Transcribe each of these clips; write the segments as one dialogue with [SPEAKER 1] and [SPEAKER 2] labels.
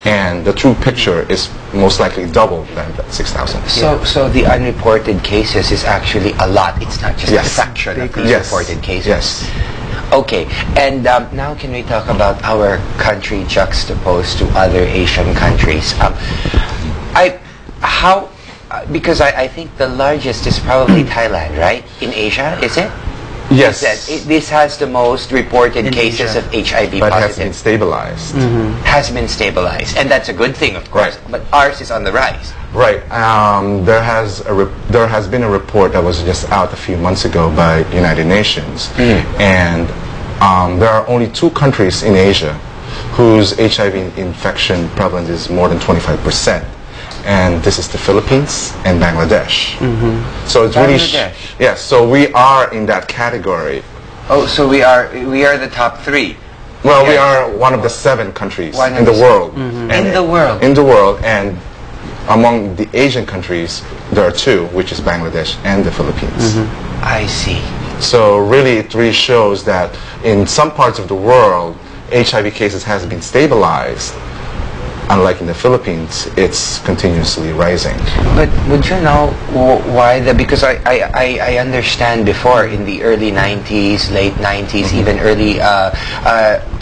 [SPEAKER 1] and the true picture is most likely double than that 6,000.
[SPEAKER 2] So the unreported cases is actually a lot. It's not just a fraction of these reported cases.
[SPEAKER 1] Yes.
[SPEAKER 2] Okay, and now can we talk about our country juxtaposed to other Asian countries? Because I think the largest is probably Thailand, right? In Asia, is it?
[SPEAKER 1] Yes.
[SPEAKER 2] This has the most reported cases of HIV
[SPEAKER 1] but
[SPEAKER 2] positive.
[SPEAKER 1] has been stabilized.
[SPEAKER 2] Has been stabilized, and that's a good thing, of course.
[SPEAKER 1] Right.
[SPEAKER 2] But ours is on the rise.
[SPEAKER 1] Right. There has been a report that was just out a few months ago by United Nations, and there are only 2 countries in Asia whose HIV infection prevalence is more than 25%. And this is the Philippines and Bangladesh. So it's really yes. So we are in that category.
[SPEAKER 2] Oh, so we are the top 3.
[SPEAKER 1] Well, we are one of the 7 countries in the world.
[SPEAKER 2] In the world.
[SPEAKER 1] In the world, and among the Asian countries, there are 2, which is Bangladesh and the Philippines.
[SPEAKER 2] I see.
[SPEAKER 1] So really, it really shows that in some parts of the world, HIV cases has been stabilized. Unlike in the Philippines, it's continuously rising. But
[SPEAKER 2] would you know why that? Because I understand before in the early 90s, late 90s, even early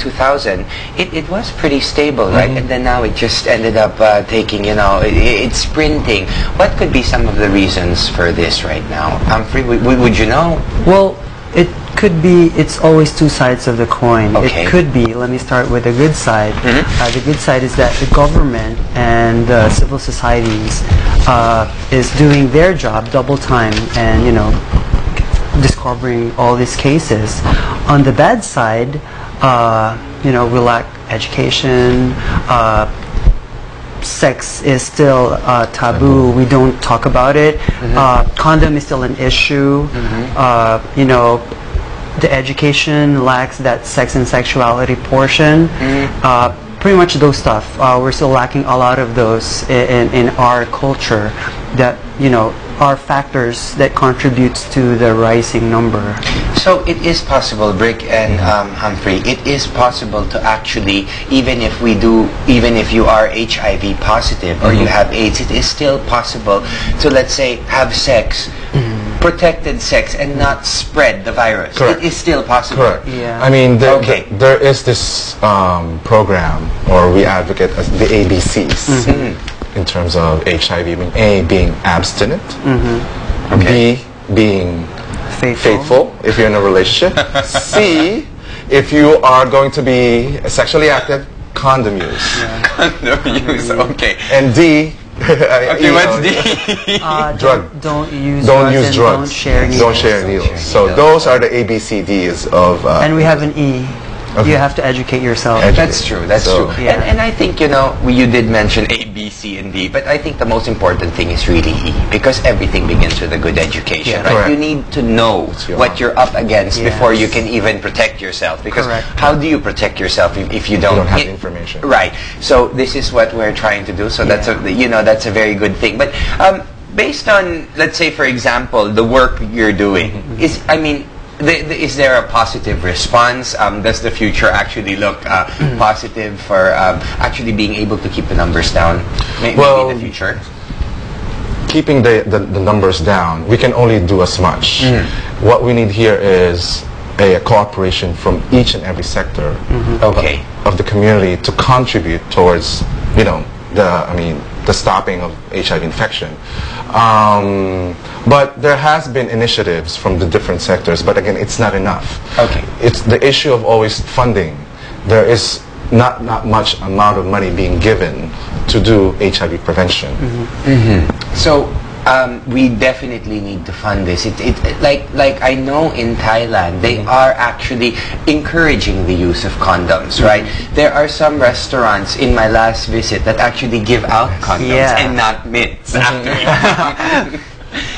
[SPEAKER 2] 2000, it was pretty stable, right? And then now it just ended up taking, it's sprinting. What could be some of the reasons for this right now? Humphrey, would you know?
[SPEAKER 3] Well, it could be, it's always 2 sides of the coin.
[SPEAKER 2] Okay.
[SPEAKER 3] It could be, let me start with the good side. The good side is that the government and civil societies is doing their job double time and, discovering all these cases. On the bad side, we lack education, sex is still taboo. We don't talk about it. Condom is still an issue. The education lacks that sex and sexuality portion. Pretty much those stuff. We're still lacking a lot of those in our culture that, are factors that contributes to the rising number.
[SPEAKER 2] So it is possible, Bric and Humphrey, it is possible to actually, even if you are HIV positive or you have AIDS, it is still possible to, let's say, have sex, protected sex, and not spread the virus.
[SPEAKER 1] Correct.
[SPEAKER 2] It is still possible.
[SPEAKER 1] Correct.
[SPEAKER 3] Yeah.
[SPEAKER 1] I mean, there is this program, or we advocate as the ABCs. In terms of HIV, I mean, A being abstinent, B being faithful if you're in a relationship, C if you are going to be sexually active, condom use.
[SPEAKER 2] Condom use, okay.
[SPEAKER 1] And D,
[SPEAKER 2] okay, what's D?
[SPEAKER 3] Don't use drugs.
[SPEAKER 1] Don't share needles. So those are the ABCDs of...
[SPEAKER 3] and we have an E. Okay. You have to educate yourself.
[SPEAKER 2] That's true. That's true. Yeah. And I think, you did mention A, B, C, and D, but I think the most important thing is really E, because everything begins with a good education, right?
[SPEAKER 1] Correct.
[SPEAKER 2] You need to know what you're up against before you can even protect yourself, because how do you protect yourself if you don't
[SPEAKER 1] have information?
[SPEAKER 2] Right. So this is what we're trying to do. So that's that's a very good thing. But based on, let's say, for example, the work you're doing is there a positive response? Does the future actually look positive for actually being able to keep the numbers down? Maybe in the future?
[SPEAKER 1] Keeping the numbers down, we can only do as much. What we need here is a cooperation from each and every sector of the community to contribute towards, the stopping of HIV infection. But there has been initiatives from the different sectors, but again, it's not enough.
[SPEAKER 2] Okay.
[SPEAKER 1] It's the issue of always funding. There is not much amount of money being given to do HIV prevention.
[SPEAKER 2] So we definitely need to fund this. Like I know in Thailand, they are actually encouraging the use of condoms, right? There are some restaurants in my last visit that actually give out condoms and not mints after.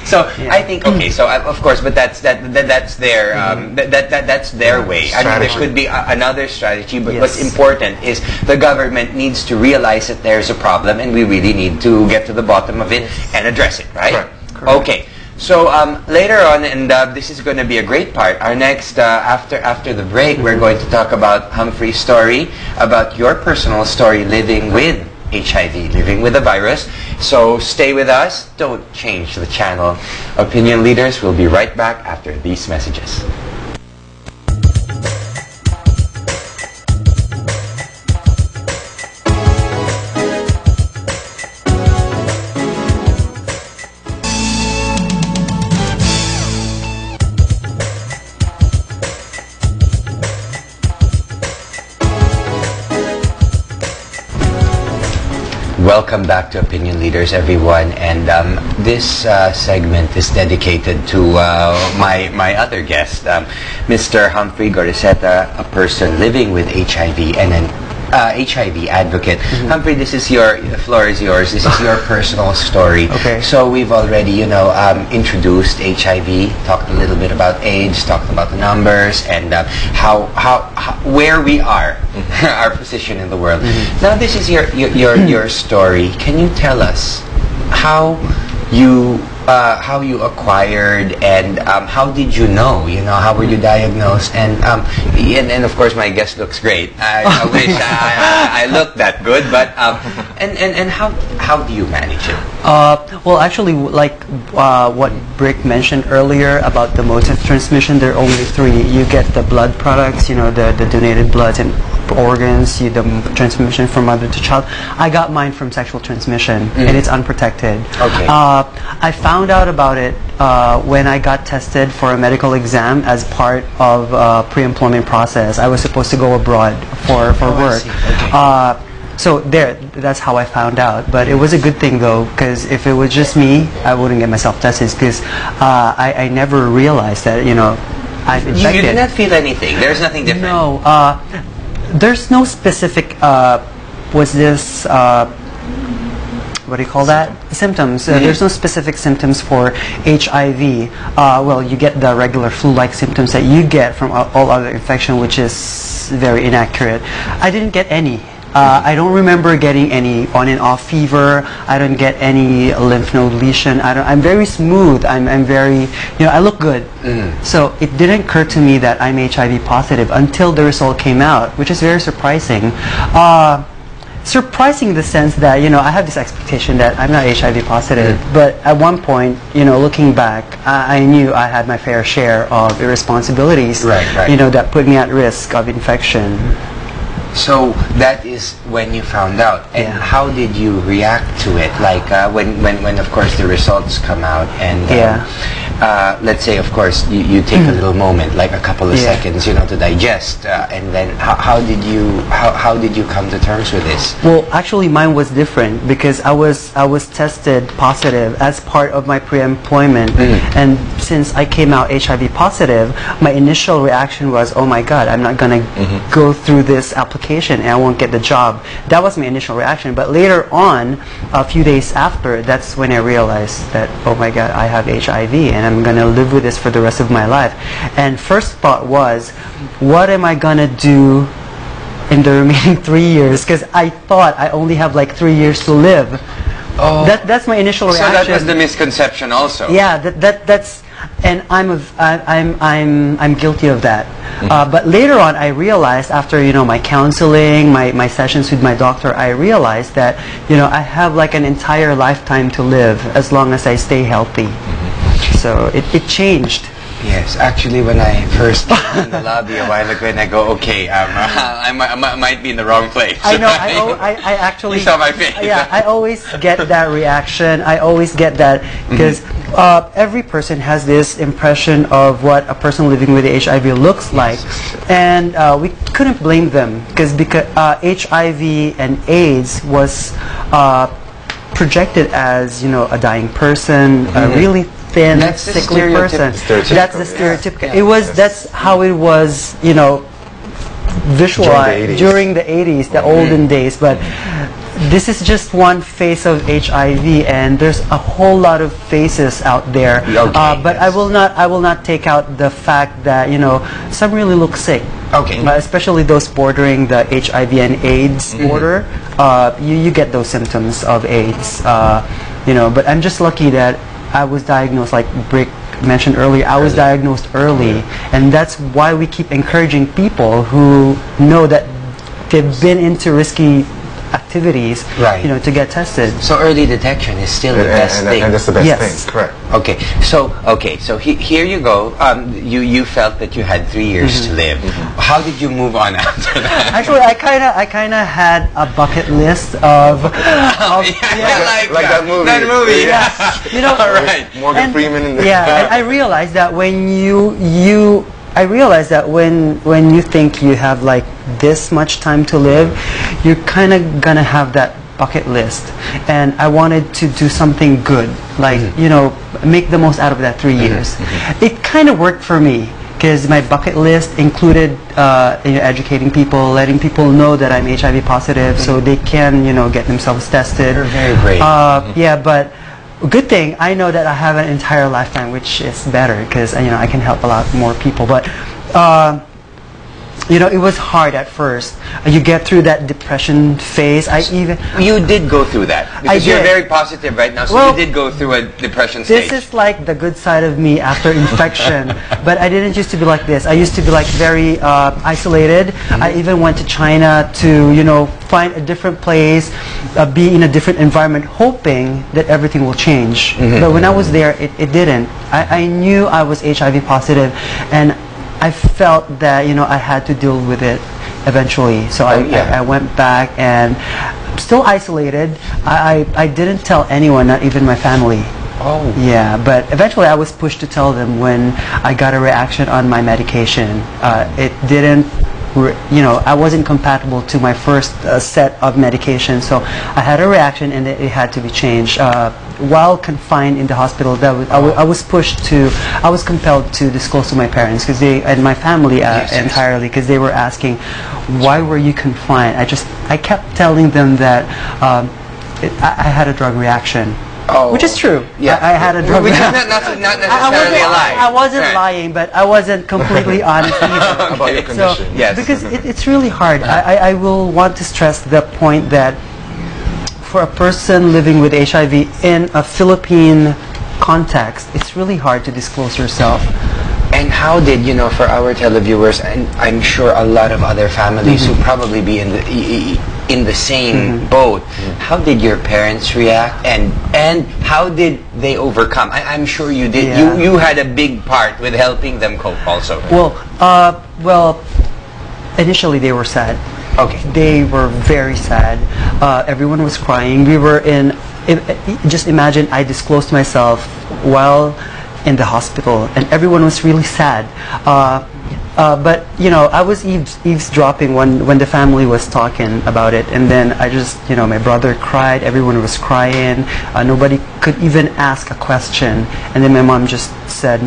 [SPEAKER 2] So I think of course, but that's their that's their way. I mean, there could be another strategy, but what's important is the government needs to realize that there's a problem, and we really need to get to the bottom of it and address it, right?
[SPEAKER 1] Correct.
[SPEAKER 2] Okay. So later on, and this is going to be a great part. Our next after the break, we're going to talk about Humphrey's story, about your personal story living with HIV, living with the virus. So stay with us. Don't change the channel. Opinion Leaders will be right back after these messages. Welcome back to Opinion Leaders, everyone, and this segment is dedicated to my other guest, Mr. Humphrey Gorriceta, a person living with HIV and an HIV advocate. Humphrey, the floor is yours. This is your personal story.
[SPEAKER 3] Okay.
[SPEAKER 2] So we've already, introduced HIV, talked a little bit about AIDS, talked about the numbers, and where we are, our position in the world. Now, this is your story. Can you tell us how you acquired, and how did you know? How were you diagnosed? And of course, my guest looks great. I wish I looked that good, but and how do you manage it?
[SPEAKER 3] Well, actually, like what Bric mentioned earlier about the modes of transmission, there are only three. You get the blood products, the donated bloods and organs, the transmission from mother to child. I got mine from sexual transmission, and it's unprotected. Okay. I found out about it when I got tested for a medical exam as part of pre-employment process. I was supposed to go abroad for work. Okay. So that's how I found out. But it was a good thing though, because if it was just me, I wouldn't get myself tested, because I never realized that I've infected.
[SPEAKER 2] You did not feel anything. There's nothing different.
[SPEAKER 3] No. There's no specific, was this, what do you call that? Symptoms. There's no specific symptoms for HIV. Well, you get the regular flu-like symptoms that you get from all other infection, which is very inaccurate. I didn't get any. I don't remember getting any on and off fever. I don't get any lymph node lesion. I'm very smooth. I'm very, I look good. So it didn't occur to me that I'm HIV positive until the result came out, which is very surprising. Surprising in the sense that, I have this expectation that I'm not HIV positive, but at one point, looking back, I knew I had my fair share of irresponsibilities, that put me at risk of infection.
[SPEAKER 2] So that is when you found out. And how did you react to it? Like when of course the results come out, and let's say of course you take a little moment, like a couple of seconds, to digest, and then how did you come to terms with this?
[SPEAKER 3] Well, actually mine was different, because I was tested positive as part of my pre-employment, and since I came out HIV positive, my initial reaction was, oh my God, I'm not gonna go through this application and I won't get the job. That was my initial reaction. But later on, a few days after, that's when I realized that, oh my God, I have HIV and I'm gonna live with this for the rest of my life. And first thought was, what am I gonna do in the remaining 3 years? Because I thought I only have like 3 years to live. Oh. That's my initial reaction.
[SPEAKER 2] So that was the misconception also.
[SPEAKER 3] Yeah, that's, and I'm guilty of that. But later on, I realized, after my counseling, my sessions with my doctor, I realized that I have like an entire lifetime to live as long as I stay healthy. So it changed.
[SPEAKER 2] Yes, actually, when I first came in the lobby a while ago, and I go, okay, I might be in the wrong place.
[SPEAKER 3] I know. I actually.
[SPEAKER 2] You saw my face.
[SPEAKER 3] Yeah, I always get that reaction. I always get that, because every person has this impression of what a person living with HIV looks like, and we couldn't blame them, because HIV and AIDS was projected as a dying person, a really thin, sickly person. That's the stereotypical.
[SPEAKER 2] Yeah.
[SPEAKER 3] That's how it was, visualized during the 80s, the olden days. But this is just one face of HIV, and there's a whole lot of faces out there. But I will not take out the fact that some really look sick.
[SPEAKER 2] Okay.
[SPEAKER 3] Especially those bordering the HIV and AIDS border. You get those symptoms of AIDS. But I'm just lucky that I was diagnosed, like Bric mentioned earlier, I was diagnosed early, and that's why we keep encouraging people who know that they've been into risky, risky situations, to activities,
[SPEAKER 2] Right.
[SPEAKER 3] to get tested.
[SPEAKER 2] So early detection is still the best thing.
[SPEAKER 1] And that's the best
[SPEAKER 3] Yes.
[SPEAKER 1] thing, correct.
[SPEAKER 2] Okay, so here you go. You felt that you had 3 years to live. How did you move on after that?
[SPEAKER 3] Actually, I kind of had a bucket list of
[SPEAKER 2] like
[SPEAKER 1] that movie.
[SPEAKER 2] That movie,
[SPEAKER 3] yeah.
[SPEAKER 2] All right.
[SPEAKER 1] Morgan Freeman. And
[SPEAKER 3] I realized that when I realized that when you think you have like this much time to live, you're kind of gonna have that bucket list, and I wanted to do something good, like make the most out of that 3 years. It kind of worked for me because my bucket list included educating people, letting people know that I'm HIV positive, so they can get themselves tested.
[SPEAKER 2] You're very brave.
[SPEAKER 3] Yeah, but good thing I know that I have an entire lifetime, which is better because I can help a lot more people. But it was hard at first. You get through that depression phase.
[SPEAKER 2] You did go through that because you're very positive right now. So
[SPEAKER 3] Well,
[SPEAKER 2] you did go through a depression stage.
[SPEAKER 3] This is like the good side of me after infection. But I didn't used to be like this. I used to be like very isolated. I even went to China to find a different place, be in a different environment, hoping that everything will change. But when I was there, it didn't. I knew I was HIV positive, and I felt that I had to deal with it eventually. So I went back, and I'm still isolated. I didn't tell anyone, not even my family.
[SPEAKER 2] Oh.
[SPEAKER 3] Yeah, but eventually I was pushed to tell them when I got a reaction on my medication. It didn't, I wasn't compatible to my first set of medication, so I had a reaction and it had to be changed. While confined in the hospital, I was compelled to disclose to my parents and my family entirely, because they were asking, why were you confined? I kept telling them that I had a drug reaction.
[SPEAKER 2] Oh.
[SPEAKER 3] Which is true.
[SPEAKER 2] Yeah.
[SPEAKER 3] I had a drug
[SPEAKER 2] Which is
[SPEAKER 3] reaction.
[SPEAKER 2] not necessarily a lie.
[SPEAKER 3] I wasn't
[SPEAKER 2] Right.
[SPEAKER 3] lying, but I wasn't completely honest either.
[SPEAKER 1] About your
[SPEAKER 3] So,
[SPEAKER 1] condition.
[SPEAKER 2] Yes.
[SPEAKER 3] because it's really hard. I will want to stress the point that for a person living with HIV in a Philippine context, it's really hard to disclose yourself.
[SPEAKER 2] And how did, for our televiewers, and I'm sure a lot of other families who probably be in the same boat, how did your parents react, and how did they overcome? I'm sure you did.
[SPEAKER 3] Yeah.
[SPEAKER 2] You had a big part with helping them cope also.
[SPEAKER 3] Well, initially they were sad.
[SPEAKER 2] Okay.
[SPEAKER 3] They were very sad. Everyone was crying. We were just imagine I disclosed myself while in the hospital, and everyone was really sad. But I was eavesdropping when the family was talking about it, and then I just my brother cried, everyone was crying, nobody could even ask a question, and then my mom just said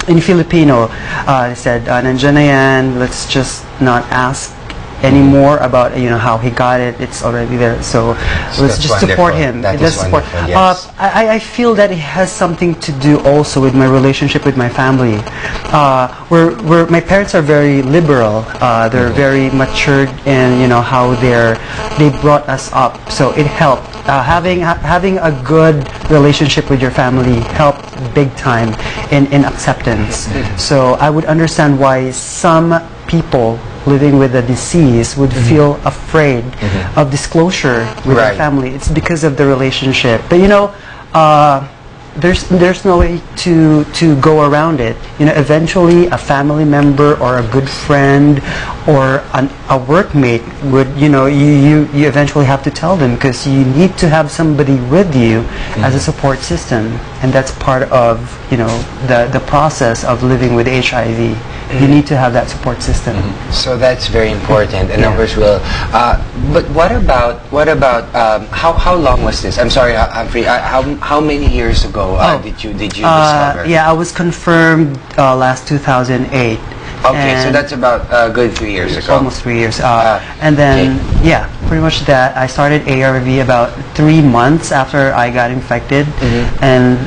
[SPEAKER 3] in Filipino, they said, nandiyan na yan, let's just not ask anymore about how he got it. It's already there, so let's
[SPEAKER 2] that's
[SPEAKER 3] just support
[SPEAKER 2] wonderful.
[SPEAKER 3] him.
[SPEAKER 2] That
[SPEAKER 3] Let's
[SPEAKER 2] is
[SPEAKER 3] support.
[SPEAKER 2] wonderful, yes.
[SPEAKER 3] I feel that it has something to do also with my relationship with my family. Where my parents are very liberal. They're very matured in how they brought us up. So it helped. Having a good relationship with your family helped big time in acceptance. So I would understand why some people living with a disease would feel afraid of disclosure with their family. It's because of the relationship. But there's no way to go around it. Eventually a family member or a good friend or a workmate would you eventually have to tell them, because you need to have somebody with you as a support system, and that's part of the process of living with HIV. You need to have that support system.
[SPEAKER 2] So that's very important, and numbers will. But what about how long was this? I'm sorry, Humphrey. How many years ago did you discover?
[SPEAKER 3] Yeah, I was confirmed last 2008.
[SPEAKER 2] Okay, so that's about a good 3 years ago.
[SPEAKER 3] Almost 3 years. And then, pretty much that. I started ARV about 3 months after I got infected. And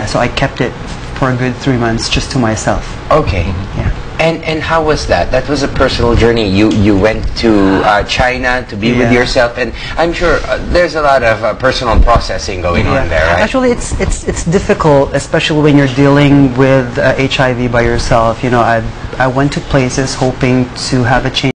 [SPEAKER 3] so I kept it for a good 3 months just to myself.
[SPEAKER 2] Okay.
[SPEAKER 3] Yeah.
[SPEAKER 2] And how was that? That was a personal journey. You went to China to be with yourself, and I'm sure there's a lot of personal processing going on there, right?
[SPEAKER 3] Actually, it's difficult, especially when you're dealing with HIV by yourself. I went to places hoping to have a change